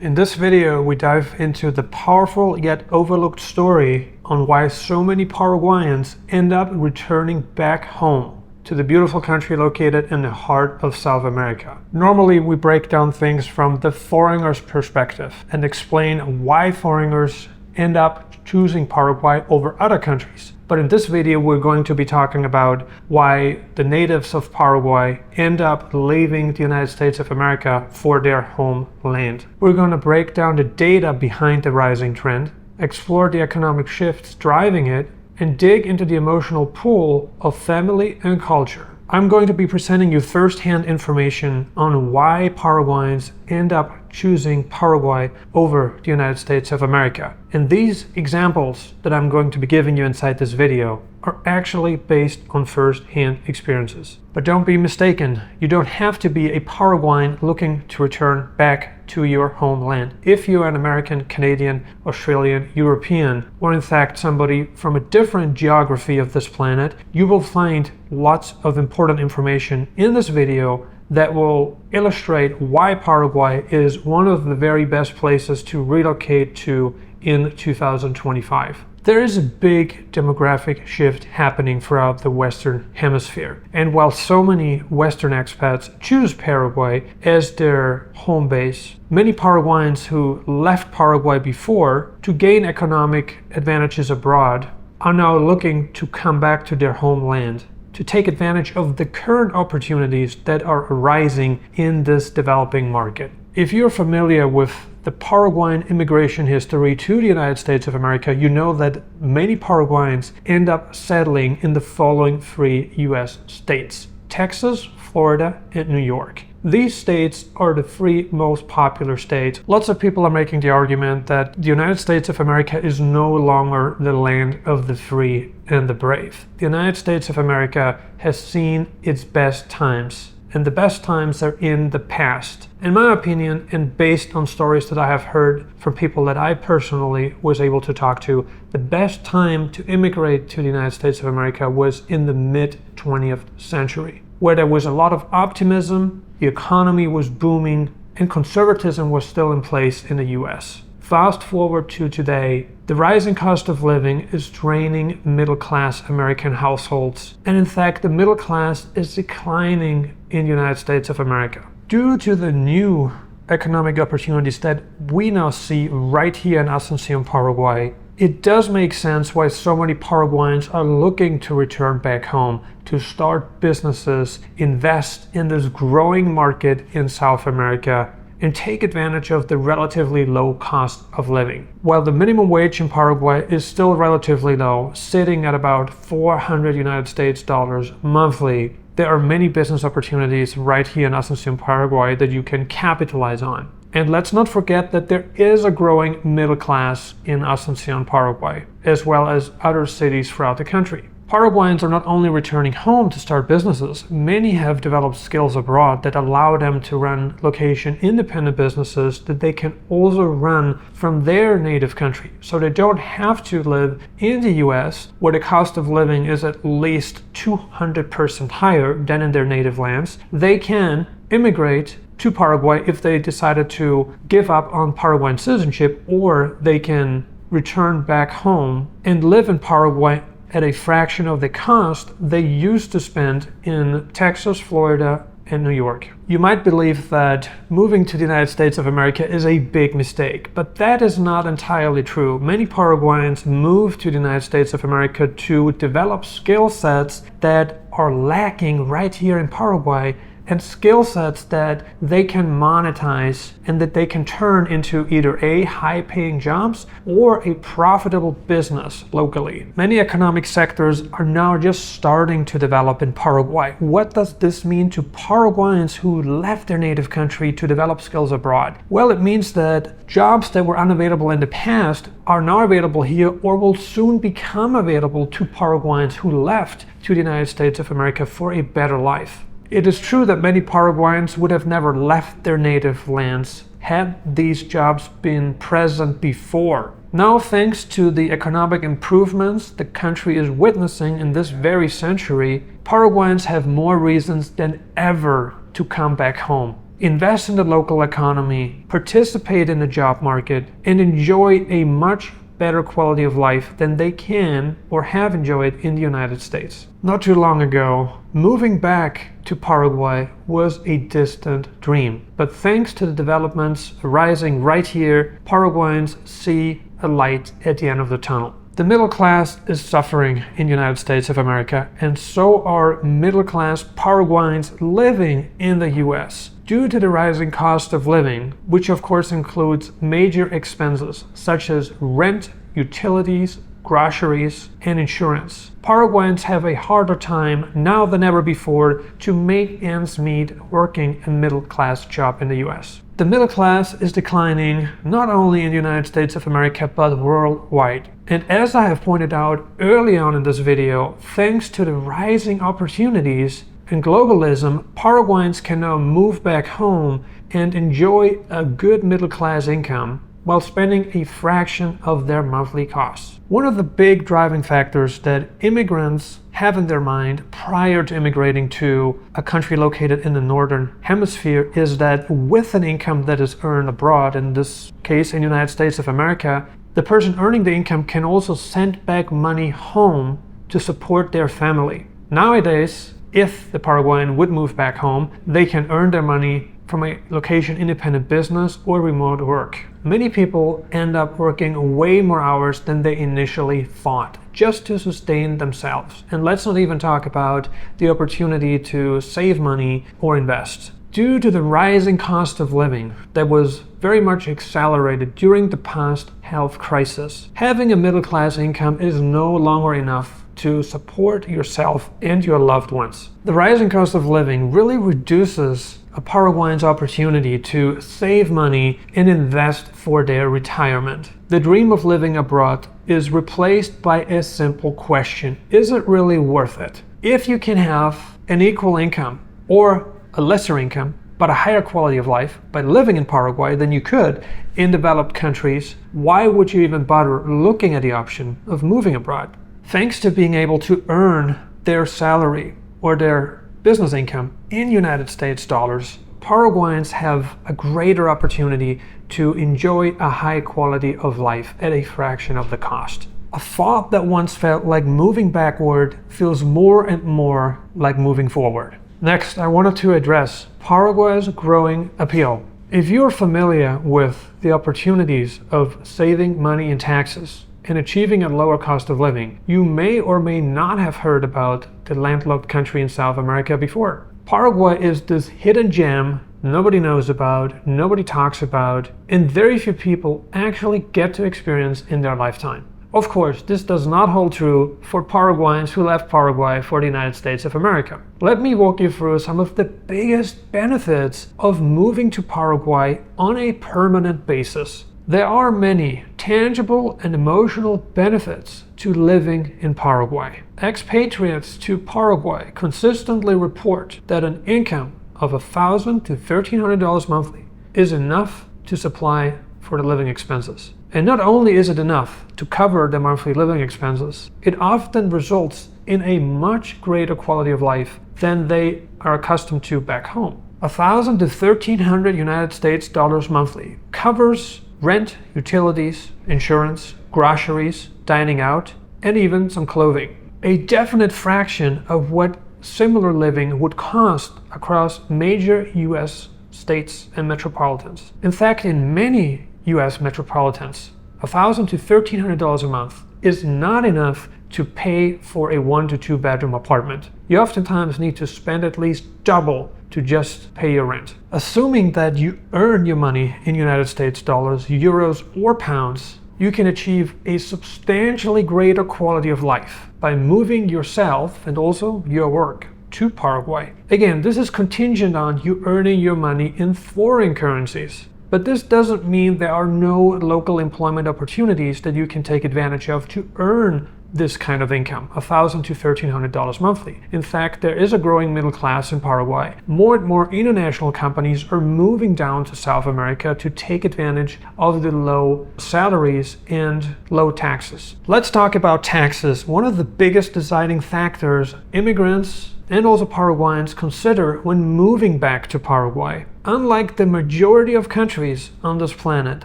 In this video, we dive into the powerful yet overlooked story on why so many Paraguayans end up returning back home to the beautiful country located in the heart of South America. Normally, we break down things from the foreigner's perspective and explain why foreigners end up choosing Paraguay over other countries. But in this video, we're going to be talking about why the natives of Paraguay end up leaving the United States of America for their homeland. We're going to break down the data behind the rising trend, explore the economic shifts driving it, and dig into the emotional pull of family and culture. I'm going to be presenting you first-hand information on why Paraguayans end up choosing Paraguay over the United States of America. And these examples that I'm going to be giving you inside this video are actually based on first-hand experiences. But don't be mistaken, you don't have to be a Paraguayan looking to return back to your homeland. If you're an American, Canadian, Australian, European, or in fact somebody from a different geography of this planet, you will find lots of important information in this video that will illustrate why Paraguay is one of the very best places to relocate to in 2025. There is a big demographic shift happening throughout the Western Hemisphere. And while so many Western expats choose Paraguay as their home base, many Paraguayans who left Paraguay before to gain economic advantages abroad are now looking to come back to their homeland to take advantage of the current opportunities that are arising in this developing market. If you're familiar with the Paraguayan immigration history to the United States of America, you know that many Paraguayans end up settling in the following three US states: Texas, Florida, and New York. These states are the three most popular states. Lots of people are making the argument that the United States of America is no longer the land of the free and the brave. The United States of America has seen its best times, and the best times are in the past. In my opinion, and based on stories that I have heard from people that I personally was able to talk to, the best time to immigrate to the United States of America was in the mid-20th century, where there was a lot of optimism, the economy was booming, and conservatism was still in place in the US. Fast forward to today, the rising cost of living is draining middle-class American households, and in fact the middle class is declining in the United States of America. Due to the new economic opportunities that we now see right here in Asunción, Paraguay, it does make sense why so many Paraguayans are looking to return back home to start businesses, invest in this growing market in South America, and take advantage of the relatively low cost of living. While the minimum wage in Paraguay is still relatively low, sitting at about 400 United States dollars monthly, there are many business opportunities right here in Asunción, Paraguay that you can capitalize on. And let's not forget that there is a growing middle class in Asunción, Paraguay, as well as other cities throughout the country. Paraguayans are not only returning home to start businesses, many have developed skills abroad that allow them to run location-independent businesses that they can also run from their native country. So they don't have to live in the US, where the cost of living is at least 200% higher than in their native lands. They can immigrate to Paraguay if they decided to give up on Paraguayan citizenship, or they can return back home and live in Paraguay at a fraction of the cost they used to spend in Texas, Florida, and New York. You might believe that moving to the United States of America is a big mistake, but that is not entirely true. Many Paraguayans move to the United States of America to develop skill sets that are lacking right here in Paraguay, and skill sets that they can monetize and that they can turn into either A, high-paying jobs or a profitable business locally. Many economic sectors are now just starting to develop in Paraguay. What does this mean to Paraguayans who left their native country to develop skills abroad? Well, it means that jobs that were unavailable in the past are now available here or will soon become available to Paraguayans who left to the United States of America for a better life. It is true that many Paraguayans would have never left their native lands had these jobs been present before. Now, thanks to the economic improvements the country is witnessing in this very century, Paraguayans have more reasons than ever to come back home. invest in the local economy, participate in the job market, and enjoy a much better quality of life than they can or have enjoyed in the United States. Not too long ago, moving back to Paraguay was a distant dream. But thanks to the developments arising right here, Paraguayans see a light at the end of the tunnel. The middle class is suffering in the United States of America, and so are middle class Paraguayans living in the US. Due to the rising cost of living, which of course includes major expenses such as rent, utilities, groceries, and insurance, Paraguayans have a harder time now than ever before to make ends meet working a middle-class job in the US. The middle class is declining not only in the United States of America but worldwide. And as I have pointed out early on in this video, thanks to the rising opportunities and globalism, Paraguayans can now move back home and enjoy a good middle-class income while spending a fraction of their monthly costs. One of the big driving factors that immigrants have in their mind prior to immigrating to a country located in the northern hemisphere is that with an income that is earned abroad, in this case in the United States of America, the person earning the income can also send back money home to support their family. Nowadays, if the Paraguayan would move back home, they can earn their money from a location-independent business or remote work. Many people end up working way more hours than they initially thought, just to sustain themselves. And let's not even talk about the opportunity to save money or invest. Due to the rising cost of living that was very much accelerated during the past health crisis, having a middle-class income is no longer enough to support yourself and your loved ones. The rising cost of living really reduces a Paraguayan's opportunity to save money and invest for their retirement. The dream of living abroad is replaced by a simple question: is it really worth it? If you can have an equal income or a lesser income, but a higher quality of life by living in Paraguay than you could in developed countries, why would you even bother looking at the option of moving abroad? Thanks to being able to earn their salary or their business income in United States dollars, Paraguayans have a greater opportunity to enjoy a high quality of life at a fraction of the cost. A thought that once felt like moving backward feels more and more like moving forward. Next, I wanted to address Paraguay's growing appeal. If you're familiar with the opportunities of saving money in taxes and achieving a lower cost of living, you may or may not have heard about the landlocked country in South America before. Paraguay is this hidden gem nobody knows about, nobody talks about, and very few people actually get to experience in their lifetime. Of course, this does not hold true for Paraguayans who left Paraguay for the United States of America. Let me walk you through some of the biggest benefits of moving to Paraguay on a permanent basis. There are many tangible and emotional benefits to living in Paraguay. Expatriates to Paraguay consistently report that an income of $1,000 to $1,300 monthly is enough to supply for the living expenses. And not only is it enough to cover the monthly living expenses, it often results in a much greater quality of life than they are accustomed to back home. $1,000 to $1,300 United States dollars monthly covers rent, utilities, insurance, groceries, dining out, and even some clothing. A definite fraction of what similar living would cost across major US states and metropolitans. In fact, in many US metropolitans, $1,000 to $1,300 a month is not enough to pay for a 1 to 2 bedroom apartment. You oftentimes need to spend at least double to just pay your rent. Assuming that you earn your money in United States dollars, euros, or pounds, you can achieve a substantially greater quality of life by moving yourself and also your work to Paraguay. Again, this is contingent on you earning your money in foreign currencies. But this doesn't mean there are no local employment opportunities that you can take advantage of to earn this kind of income, $1,000 to $1,300 monthly. In fact, there is a growing middle class in Paraguay. More and more international companies are moving down to South America to take advantage of the low salaries and low taxes. Let's talk about taxes. One of the biggest deciding factors immigrants and also Paraguayans consider when moving back to Paraguay Unlike the majority of countries on this planet,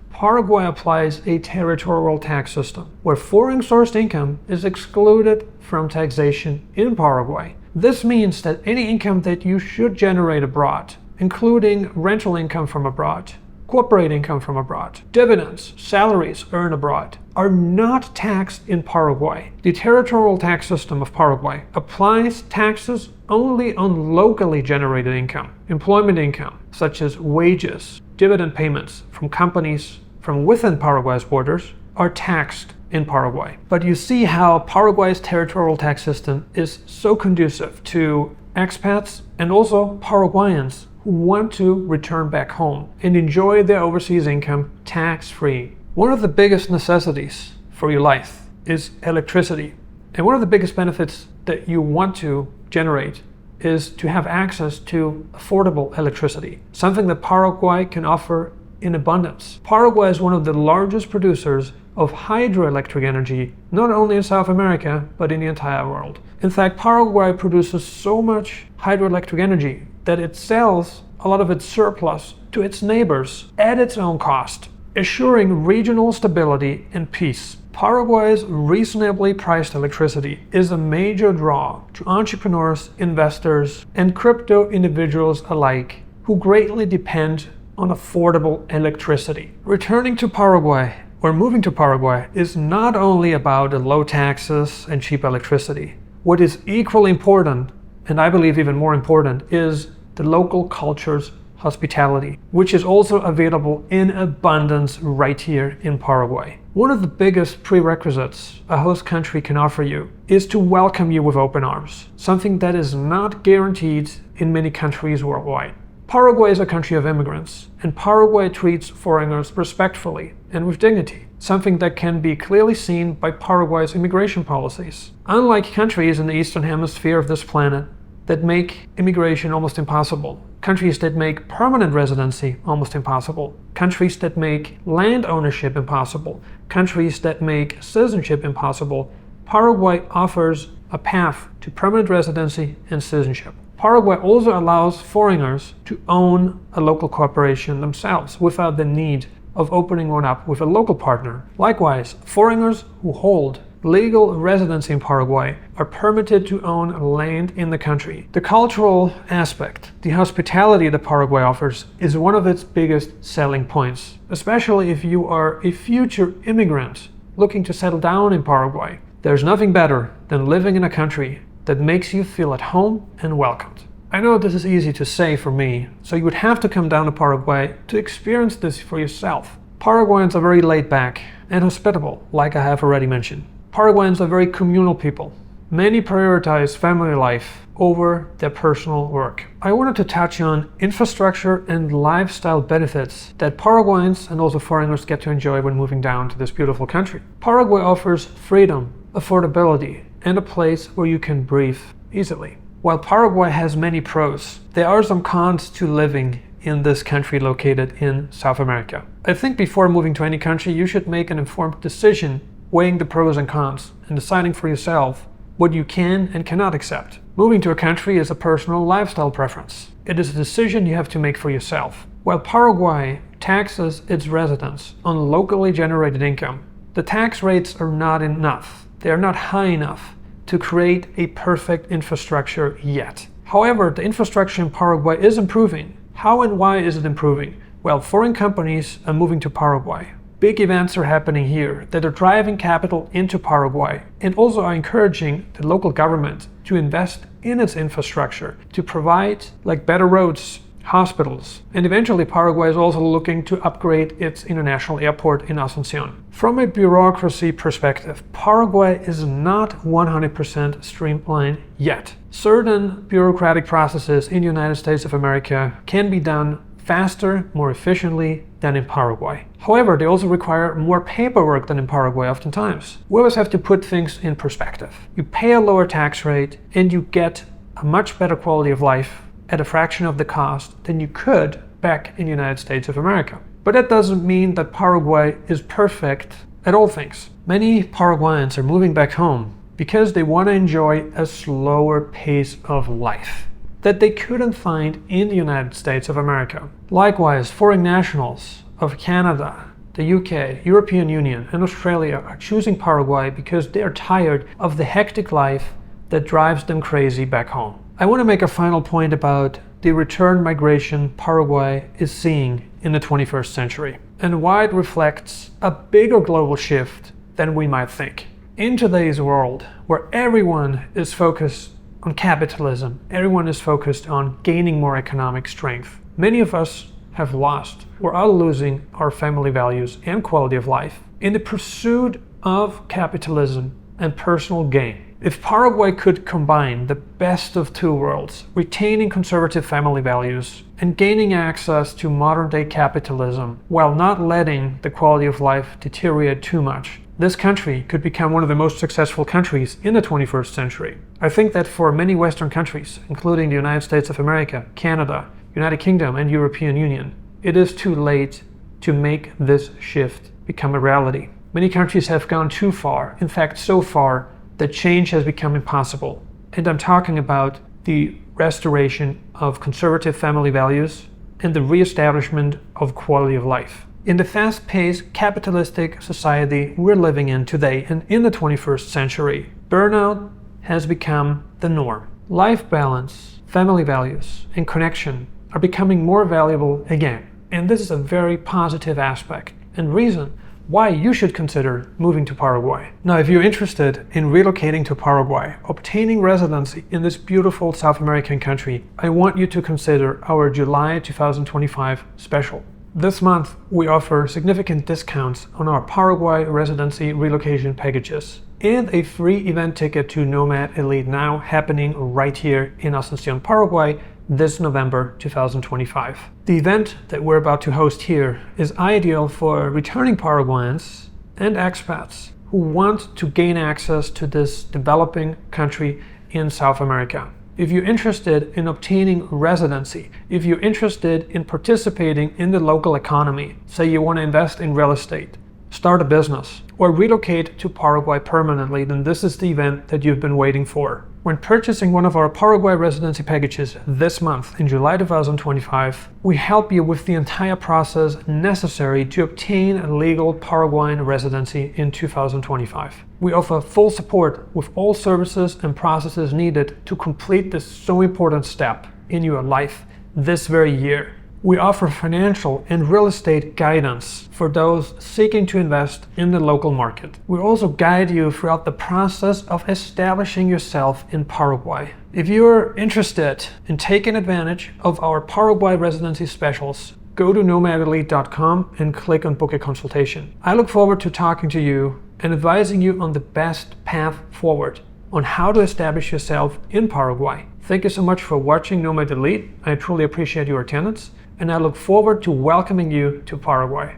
Paraguay applies a territorial tax system, where foreign-sourced income is excluded from taxation in Paraguay. This means that any income that you should generate abroad, including rental income from abroad, corporate income from abroad, dividends, salaries earned abroad, are not taxed in Paraguay. The territorial tax system of Paraguay applies taxes only on locally generated income. Employment income, such as wages, dividend payments from companies from within Paraguay's borders, are taxed in Paraguay. But you see how Paraguay's territorial tax system is so conducive to expats and also Paraguayans who want to return back home and enjoy their overseas income tax-free. One of the biggest necessities for your life is electricity. And one of the biggest benefits that you want to generate is to have access to affordable electricity, something that Paraguay can offer in abundance. Paraguay is one of the largest producers of hydroelectric energy, not only in South America, but in the entire world. In fact, Paraguay produces so much hydroelectric energy that it sells a lot of its surplus to its neighbors at its own cost, assuring regional stability and peace. Paraguay's reasonably priced electricity is a major draw to entrepreneurs, investors, and crypto individuals alike who greatly depend on affordable electricity. Returning to Paraguay or moving to Paraguay is not only about the low taxes and cheap electricity. What is equally important, and I believe even more important, is the local culture's hospitality, which is also available in abundance right here in Paraguay. One of the biggest prerequisites a host country can offer you is to welcome you with open arms, something that is not guaranteed in many countries worldwide. Paraguay is a country of immigrants, and Paraguay treats foreigners respectfully and with dignity, something that can be clearly seen by Paraguay's immigration policies. Unlike countries in the eastern hemisphere of this planet that make immigration almost impossible, countries that make permanent residency almost impossible, countries that make land ownership impossible, countries that make citizenship impossible, Paraguay offers a path to permanent residency and citizenship. Paraguay also allows foreigners to own a local corporation themselves without the need of opening one up with a local partner. Likewise, foreigners who hold legal residency in Paraguay are permitted to own land in the country. The cultural aspect, the hospitality that Paraguay offers, is one of its biggest selling points, especially if you are a future immigrant looking to settle down in Paraguay. There's nothing better than living in a country that makes you feel at home and welcomed. I know this is easy to say for me, so you would have to come down to Paraguay to experience this for yourself. Paraguayans are very laid back and hospitable, like I have already mentioned. Paraguayans are very communal people. Many prioritize family life over their personal work. I wanted to touch on infrastructure and lifestyle benefits that Paraguayans and also foreigners get to enjoy when moving down to this beautiful country. Paraguay offers freedom, affordability, and a place where you can breathe easily. While Paraguay has many pros, there are some cons to living in this country located in South America. I think before moving to any country, you should make an informed decision, weighing the pros and cons and deciding for yourself what you can and cannot accept. Moving to a country is a personal lifestyle preference. It is a decision you have to make for yourself. While Paraguay taxes its residents on locally generated income, the tax rates are not enough. They are not high enough to create a perfect infrastructure yet. However, the infrastructure in Paraguay is improving. How and why is it improving? Well, foreign companies are moving to Paraguay. Big events are happening here that are driving capital into Paraguay and also are encouraging the local government to invest in its infrastructure to provide better roads, hospitals, and eventually Paraguay is also looking to upgrade its international airport in Asunción. From a bureaucracy perspective, Paraguay is not 100% streamlined yet. Certain bureaucratic processes in the United States of America can be done faster, more efficiently than in Paraguay. However, they also require more paperwork than in Paraguay oftentimes. We always have to put things in perspective. You pay a lower tax rate and you get a much better quality of life at a fraction of the cost than you could back in the United States of America. But that doesn't mean that Paraguay is perfect at all things. Many Paraguayans are moving back home because they want to enjoy a slower pace of life. that they couldn't find in the United States of America. Likewise, foreign nationals of Canada, the UK, European Union, and Australia are choosing Paraguay because they are tired of the hectic life that drives them crazy back home. I want to make a final point about the return migration Paraguay is seeing in the 21st century and why it reflects a bigger global shift than we might think. In today's world, where everyone is focused on capitalism, everyone is focused on gaining more economic strength, many of us have lost or are losing our family values and quality of life in the pursuit of capitalism and personal gain. If Paraguay could combine the best of two worlds, retaining conservative family values and gaining access to modern-day capitalism while not letting the quality of life deteriorate too much, this country could become one of the most successful countries in the 21st century. I think that for many Western countries, including the United States of America, Canada, United Kingdom, and European Union, it is too late to make this shift become a reality. Many countries have gone too far, in fact so far that change has become impossible. And I'm talking about the restoration of conservative family values and the reestablishment of quality of life. In the fast-paced capitalistic society we're living in today and in the 21st century, burnout has become the norm. Life balance, family values, and connection are becoming more valuable again. And this is a very positive aspect and reason why you should consider moving to Paraguay. Now, if you're interested in relocating to Paraguay, obtaining residency in this beautiful South American country, I want you to consider our July 2025 special. This month, we offer significant discounts on our Paraguay residency relocation packages and a free event ticket to Nomad Elite now happening right here in Asunción, Paraguay, this November 2025. The event that we're about to host here is ideal for returning Paraguayans and expats who want to gain access to this developing country in South America. If you're interested in obtaining residency, if you're interested in participating in the local economy, say you want to invest in real estate, start a business, or relocate to Paraguay permanently, then this is the event that you've been waiting for. When purchasing one of our Paraguay residency packages this month in July 2025, we help you with the entire process necessary to obtain a legal Paraguayan residency in 2025. We offer full support with all services and processes needed to complete this so important step in your life this very year. We offer financial and real estate guidance for those seeking to invest in the local market. We also guide you throughout the process of establishing yourself in Paraguay. If you're interested in taking advantage of our Paraguay residency specials, go to nomadelite.com and click on book a consultation. I look forward to talking to you and advising you on the best path forward on how to establish yourself in Paraguay. Thank you so much for watching Nomad Elite. I truly appreciate your attendance, and I look forward to welcoming you to Paraguay.